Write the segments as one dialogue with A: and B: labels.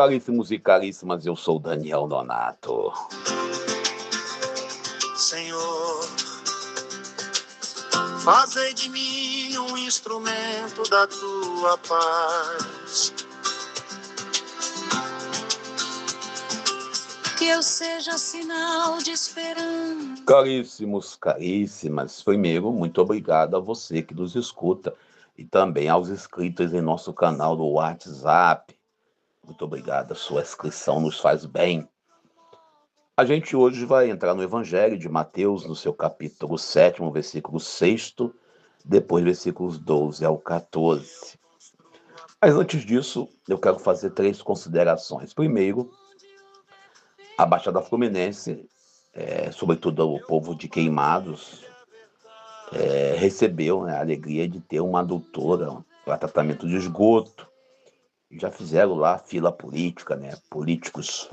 A: Caríssimos e caríssimas, eu sou Daniel Nonato.
B: Senhor, fazei de mim um instrumento da tua paz. Que eu seja sinal de esperança.
A: Caríssimos, caríssimas, primeiro, muito obrigado a você que nos escuta e também aos inscritos em nosso canal do WhatsApp. Muito obrigado, a sua inscrição nos faz bem. A gente hoje vai entrar no Evangelho de Mateus, no seu capítulo 7, versículo 6, depois versículos 12 ao 14. Mas antes disso, eu quero fazer 3 considerações. Primeiro, a Baixada Fluminense, sobretudo o povo de Queimados, recebeu, né, a alegria de ter uma adutora para tratamento de esgoto. Já fizeram lá fila política, né? Políticos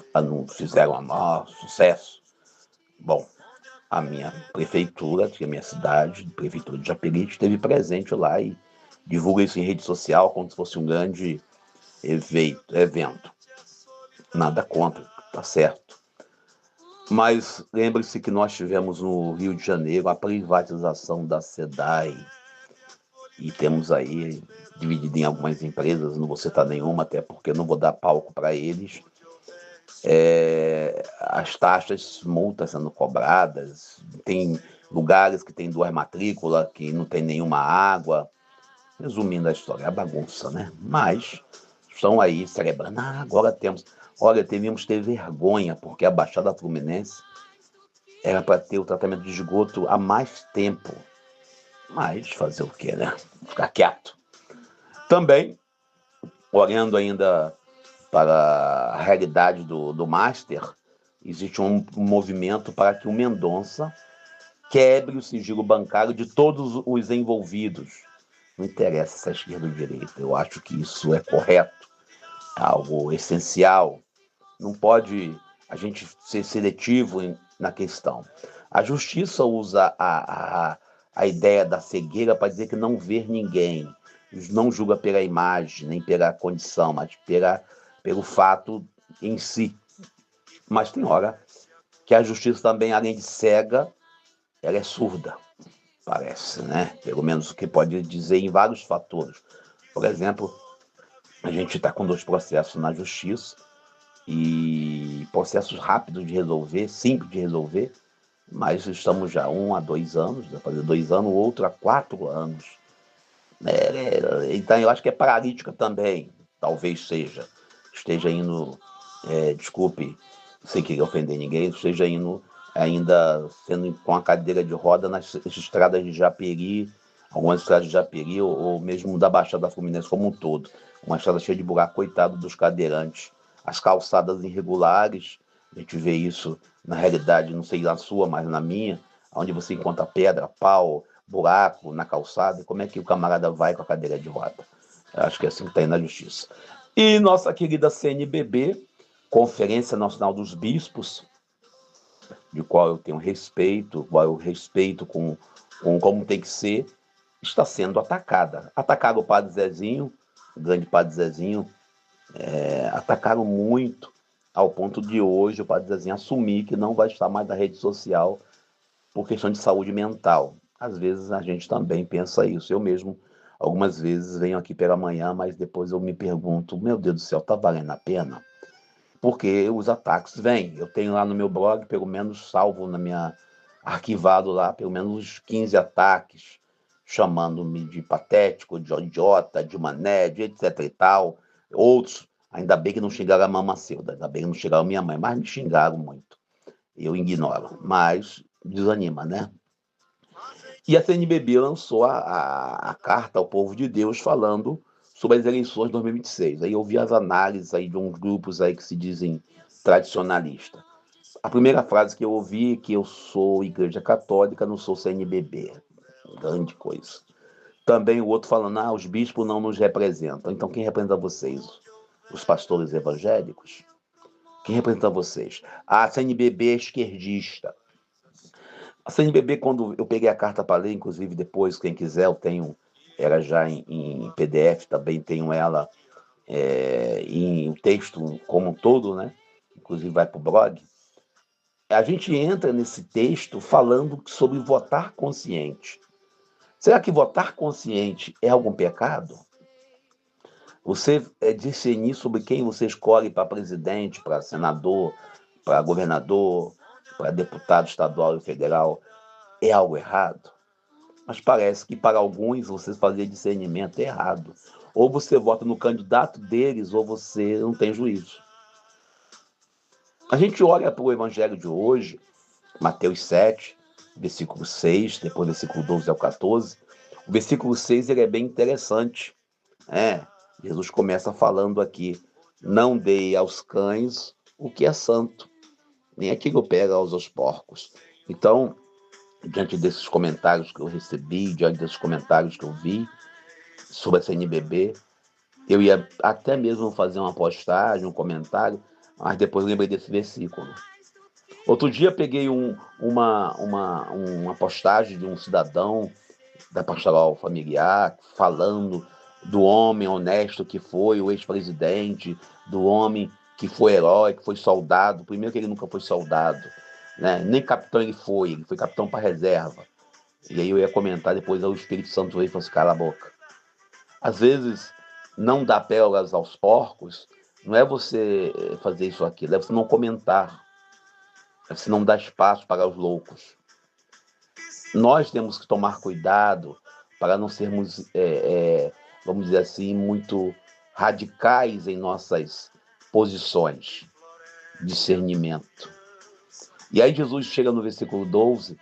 A: fizeram a maior sucesso. Bom, a minha prefeitura, a minha cidade, a prefeitura de Japeri, esteve presente lá e divulga isso em rede social como se fosse um grande evento. Nada contra, tá certo. Mas lembre-se que nós tivemos no Rio de Janeiro a privatização da SEDAI e temos aí dividido em algumas empresas, não vou citar nenhuma, até porque não vou dar palco para eles, as taxas, multas sendo cobradas, tem lugares que tem 2 matrículas, que não tem nenhuma água. Resumindo a história, é a bagunça, né? Mas estão aí celebrando, agora temos... Olha, devíamos ter vergonha, porque a Baixada Fluminense era para ter o tratamento de esgoto há mais tempo. Mas fazer o quê, né? Ficar quieto. Também, olhando ainda para a realidade do Master, existe um movimento para que o Mendonça quebre o sigilo bancário de todos os envolvidos. Não interessa se é esquerda ou direita, eu acho que isso é correto, algo essencial. Não pode a gente ser seletivo na questão. A justiça usa a ideia da cegueira para dizer que não vê ninguém, não julga pela imagem, nem pela condição, mas pelo fato em si. Mas tem hora que a justiça também, além de cega, ela é surda, parece, né? Pelo menos o que pode dizer em vários fatores. Por exemplo, a gente está com 2 processos na justiça, e processos rápidos de resolver, simples de resolver, mas estamos já 1 a 2 anos, vai fazer 2 anos, o outro há 4 anos. Então eu acho que é paralítica também, talvez esteja indo, desculpe, sem querer ofender ninguém, esteja indo ainda sendo com a cadeira de roda nas estradas de Japeri, algumas estradas de Japeri, ou mesmo da Baixada Fluminense como um todo. Uma estrada cheia de buraco, coitado dos cadeirantes. As calçadas irregulares, a gente vê isso na realidade, não sei na sua, mas na minha, onde você encontra pedra, pau, buraco na calçada, como é que o camarada vai com a cadeira de roda? Eu acho que é assim que está aí na justiça. E nossa querida CNBB, Conferência Nacional dos Bispos, de qual eu tenho respeito, com como tem que ser, está sendo atacada. Atacaram o Padre Zezinho, o grande Padre Zezinho, atacaram muito, ao ponto de hoje o Padre Zezinho assumir que não vai estar mais na rede social por questão de saúde mental. Às vezes a gente também pensa isso. Eu mesmo, algumas vezes, venho aqui pela manhã, mas depois eu me pergunto, meu Deus do céu, tá valendo a pena? Porque os ataques vêm. Eu tenho lá no meu blog, pelo menos salvo arquivado lá, pelo menos uns 15 ataques, chamando-me de patético, de idiota, de mané, de etc e tal. Outros, ainda bem que não xingaram a mamacilda, ainda bem que não xingaram a minha mãe, mas me xingaram muito. Eu ignoro, mas desanima, né? E a CNBB lançou a carta ao povo de Deus falando sobre as eleições de 2026. Aí eu vi as análises aí de uns grupos aí que se dizem tradicionalistas. A primeira frase que eu ouvi é que eu sou igreja católica, não sou CNBB. Grande coisa. Também o outro falando, os bispos não nos representam. Então quem representa vocês? Os pastores evangélicos? Quem representa vocês? A CNBB é esquerdista. A CNBB, quando eu peguei a carta para ler, inclusive depois, quem quiser, eu tenho ela já em PDF, também tenho ela e o texto como um todo, né? Inclusive vai para o blog, a gente entra nesse texto falando sobre votar consciente. Será que votar consciente é algum pecado? Você discernir sobre quem você escolhe para presidente, para senador, para governador, para deputado estadual e federal, é algo errado? Mas parece que para alguns você fazer discernimento é errado. Ou você vota no candidato deles, ou você não tem juízo. A gente olha para o evangelho de hoje, Mateus 7, versículo 6, depois versículo 12 ao 14. O versículo 6 ele é bem interessante. Jesus começa falando aqui: não dei aos cães o que é santo, nem aquilo pega aos porcos. Então, diante desses comentários que eu recebi, diante desses comentários que eu vi sobre a CNBB, eu ia até mesmo fazer uma postagem, um comentário, mas depois lembrei desse versículo. Outro dia peguei uma postagem de um cidadão da pastoral familiar falando do homem honesto que foi o ex-presidente, do homem que foi herói, que foi soldado. Primeiro que ele nunca foi soldado, né? Nem capitão ele foi capitão para reserva. E aí eu ia comentar, depois o Espírito Santo veio e falou assim: cala a boca. Às vezes, não dar pérolas aos porcos não é você fazer isso ou aquilo, é você não comentar, é você não dar espaço para os loucos. Nós temos que tomar cuidado para não sermos, vamos dizer assim, muito radicais em nossas posições, discernimento. E aí Jesus chega no versículo 12,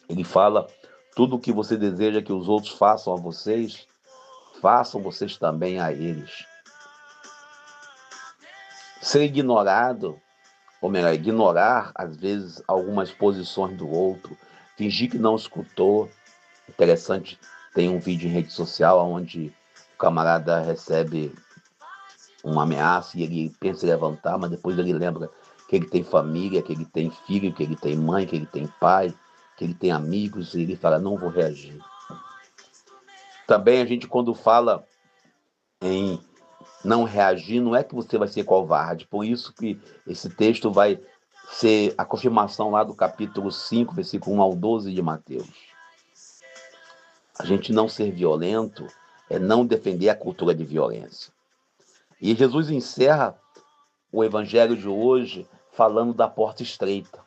A: ele fala: tudo o que você deseja que os outros façam a vocês, façam vocês também a eles. Ser ignorado, ou melhor, ignorar, às vezes, algumas posições do outro, fingir que não escutou. Interessante, tem um vídeo em rede social onde o camarada recebe uma ameaça e ele pensa em levantar, mas depois ele lembra que ele tem família, que ele tem filho, que ele tem mãe, que ele tem pai, que ele tem amigos, e ele fala: não vou reagir. Também a gente, quando fala em não reagir, não é que você vai ser covarde. Por isso que esse texto vai ser a confirmação lá do capítulo 5, versículo 1 ao 12 de Mateus. A gente não ser violento é não defender a cultura de violência. E Jesus encerra o evangelho de hoje falando da porta estreita.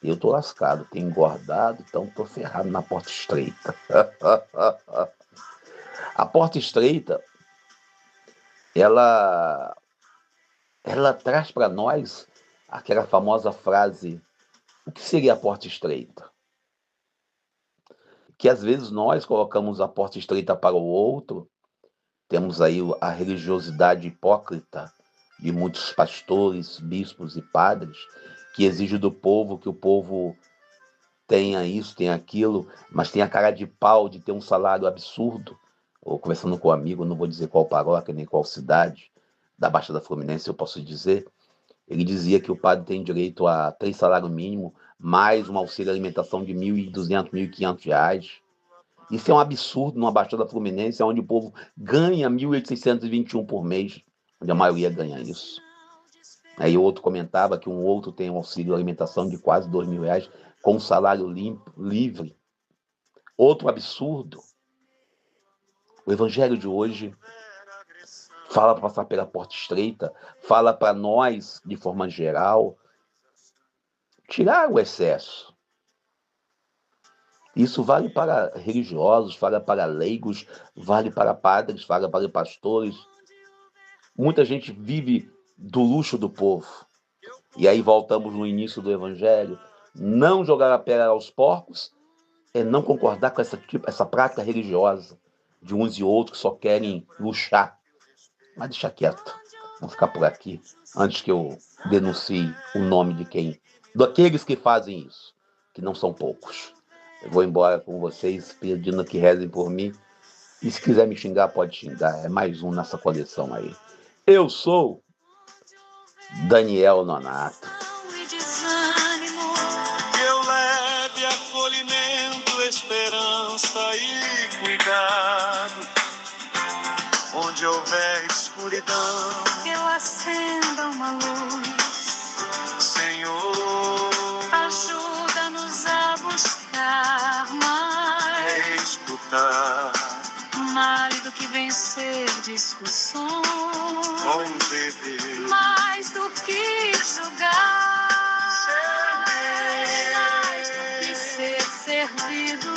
A: Eu estou lascado, tenho engordado, então estou ferrado na porta estreita. A porta estreita, ela traz para nós aquela famosa frase: o que seria a porta estreita? Que às vezes nós colocamos a porta estreita para o outro. Temos aí a religiosidade hipócrita de muitos pastores, bispos e padres, que exige do povo que o povo tenha isso, tenha aquilo, mas tem a cara de pau de ter um salário absurdo. Ou conversando com um amigo, não vou dizer qual paróquia nem qual cidade, da Baixada Fluminense eu posso dizer, ele dizia que o padre tem direito a 3 salários mínimos, mais um auxílio alimentação de R$ 1.200, R$ 1.500. Isso é um absurdo numa Baixada Fluminense, onde o povo ganha 1.821 por mês, onde a maioria ganha isso. Aí o outro comentava que um outro tem um auxílio alimentação de quase R$ 2.000, com um salário livre. Outro absurdo. O evangelho de hoje fala para passar pela porta estreita, fala para nós, de forma geral, tirar o excesso. Isso vale para religiosos, vale para leigos, vale para padres, vale para pastores. Muita gente vive do luxo do povo. E aí voltamos no início do evangelho. Não jogar a pedra aos porcos é não concordar com essa prática religiosa de uns e outros que só querem luxar. Mas deixa quieto. Vamos ficar por aqui antes que eu denuncie o nome daqueles que fazem isso, que não são poucos. Eu vou embora com vocês pedindo que rezem por mim. E se quiser me xingar, pode xingar. É mais um nessa coleção aí. Eu sou Daniel Nonato.
B: Que eu leve acolhimento, esperança e cuidado, onde onde houver escuridão,
C: que eu acenda uma luz.
B: Senhor,
C: Ajuda-nos a buscar mais,
B: escutar,
C: mais do que vencer discussões,
B: conviver,
C: mais do que julgar, mais do que ser servido.